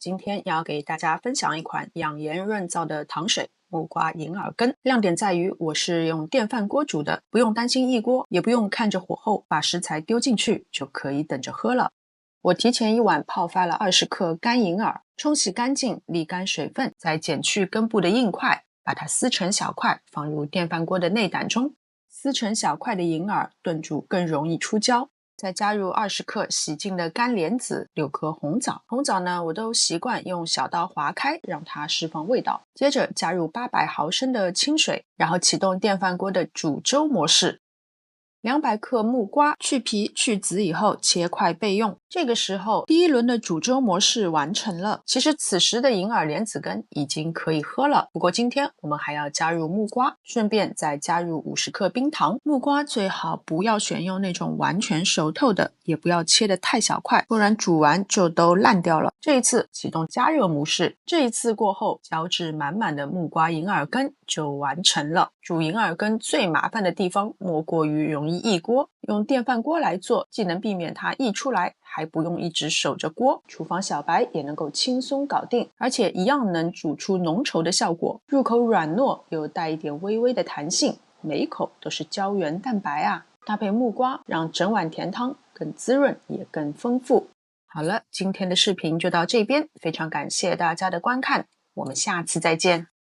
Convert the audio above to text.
今天要给大家分享一款养颜润燥的糖水木瓜银耳羹。亮点在于我是用电饭锅煮的，不用担心溢锅，也不用看着火候把食材丢进去，就可以等着喝了。我提前一晚泡发了20克干银耳，冲洗干净，沥干水分，再剪去根部的硬块，把它撕成小块，放入电饭锅的内胆中。撕成小块的银耳炖煮更容易出胶。再加入20克洗净的干莲子，6颗红枣。红枣呢，我都习惯用小刀划开，让它释放味道。接着加入800毫升的清水，然后启动电饭锅的煮粥模式。200克木瓜去皮去籽以后切块备用。这个时候第一轮的煮粥模式完成了。其实此时的银耳莲子羹已经可以喝了，不过今天我们还要加入木瓜，顺便再加入50克冰糖。木瓜最好不要选用那种完全熟透的，也不要切得太小块，不然煮完就都烂掉了。这一次启动加热模式，这一次过后浇制满满的木瓜银耳羹就完成了。煮银耳羹最麻烦的地方莫过于容易溢锅，用电饭锅来做，既能避免它溢出来，还不用一直守着锅，厨房小白也能够轻松搞定，而且一样能煮出浓稠的效果，入口软糯又带一点微微的弹性，每一口都是胶原蛋白啊，搭配木瓜让整碗甜汤更滋润也更丰富。好了，今天的视频就到这边，非常感谢大家的观看，我们下次再见。